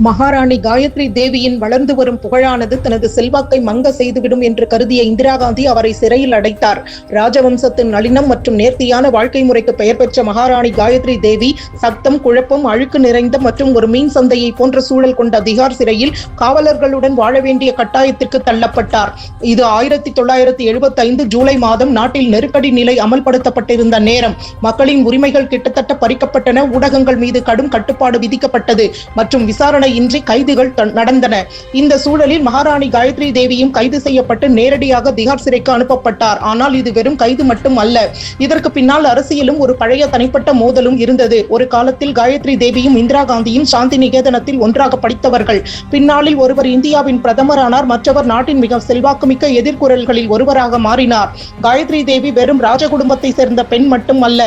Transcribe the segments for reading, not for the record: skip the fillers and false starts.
மகாராணி காயத்ரி தேவியின் வளர்ந்து வரும் புகழானது தனது செல்வாக்கை மங்க செய்துவிடும் என்று கருதிய இந்திரா காந்தி அவரை சிறையில் அடைத்தார். ராஜவம்சத்தின் நளினம் மற்றும் நேர்த்தியான வாழ்க்கை முறைக்கு பெயர் பெற்ற மகாராணி காயத்ரி தேவி சத்தம், குழப்பம், அழுக்கு நிறைந்த மற்றும் ஒரு மீன் சந்தையை போன்ற சூழல் கொண்ட திகார் சிறையில் காவலர்களுடன் வாழ வேண்டிய கட்டாயத்திற்கு தள்ளப்பட்டார். இது 1975 ஜூலை மாதம் நாட்டில் நெருக்கடி நிலை அமல்படுத்தப்பட்டிருந்த நேரம். மக்களின் உரிமைகள் கிட்டத்தட்ட பறிக்கப்பட்டன, ஊடகங்கள் மீது கடும் கட்டுப்பாடு விதிக்கப்பட்டது மற்றும் விசாரணையின்றி கைதுகள் நடந்தன. இந்த சூழலில் மகாராணி காயத்ரி தேவியும் கைது செய்யப்பட்டு நேரடியாக திகார் சிறைக்கு அனுப்பப்பட்டார். ஆனால் இது வெறும் கைது மட்டும் அல்ல, இதற்கு பின்னால் அரசியலும் ஒரு பழைய தனிப்பட்ட மோதலும் இருந்தது. ஒரு காலத்தில் காயத்ரி தேவியும் இந்திரா காந்தியும் சாந்தி நிகேதனத்தில் ஒன்றாக படித்தவர்கள். பின்னாளில் ஒருவர் இந்தியாவின் பிரதமரானார், மற்றவர் நாட்டின் மிக செல்வாக்குமிக்க எதிர்குரல்களில் ஒருவராக மாறினார். காயத்ரி தேவி வெறும் ராஜ குடும்பத்தை சேர்ந்த பெண் மட்டும் அல்ல.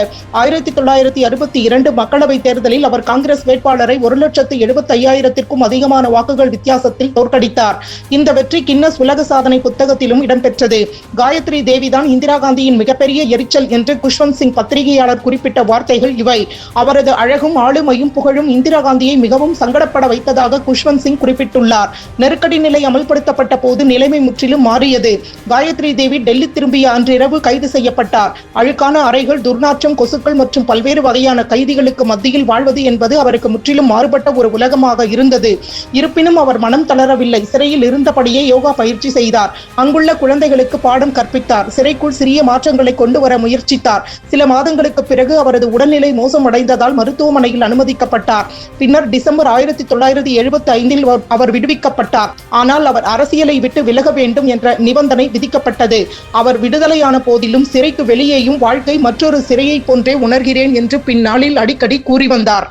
1962 மக்களவைத் தேர்தலில் அவர் காங்கிரஸ் வேட்பாளரை 1,75,000க்கும் அதிகமான வாக்குகள் வித்தியாசத்தில் தோற்கடித்தார். இந்த வெற்றி கின்னஸ் உலக சாதனை புத்தகத்திலும் இடம்பெற்றது. காயத்ரி தேவிதான் இந்திரா காந்தியின் மிகப்பெரிய எரிச்சல் என்று குஷ்வந்த் சிங் பத்திரிகையாளர் குறிப்பிட்ட வார்த்தைகள் இவை. அவரது அழகும் ஆளுமையும் புகழும் இந்திரா காந்தியை மிகவும் சங்கடப்பட வைத்ததாக குஷ்வந்த் சிங் குறிப்பிட்டுள்ளார். நெருக்கடி நிலை அமல்படுத்தப்பட்ட போது நிலைமை முற்றிலும் மாறியது. காயத்ரி தேவி டெல்லி திரும்பிய அன்றிரவு கைது செய்யப்பட்டார். அழுக்கான அறைகள், துர்நாற்றம், கொசுக்கள் மற்றும் பல்வேறு வகையான கைதிகளுக்கு மத்தியில் வாழ்வது என்பது அவருக்கு முற்றிலும் மாறுபட்ட ஒரு உலகமாக இருந்தது. இருப்பினும் அவர் மனம் தளரவில்லை. சிறையில் இருந்தபடியே யோகா பயிற்சி செய்தார். அங்குள்ள குழந்தைகளுக்கு பாடம் கற்பித்தார். சிறைக்குள் சிறிய மாற்றங்களை கொண்டு வர முயற்சித்தார். சில மாதங்களுக்கு பிறகு அவரது உடல்நிலை மோசமடைந்ததால் மருத்துவமனையில் அனுமதிக்கப்பட்டார். பின்னர் டிசம்பர் 1975 அவர் விடுவிக்கப்பட்டார். ஆனால் அவர் அரசியலை விட்டு விலக வேண்டும் என்ற நிபந்தனை விதிக்கப்பட்டது. அவர் விடுதலையான போதிலும் சிறைக்கு வெளியேயும் வாழ்க்கை மற்றொரு சிறையை போன்றே உணர்கிறேன் என்று பின்னாளில் அடிக்கடி கூறி வந்தார்.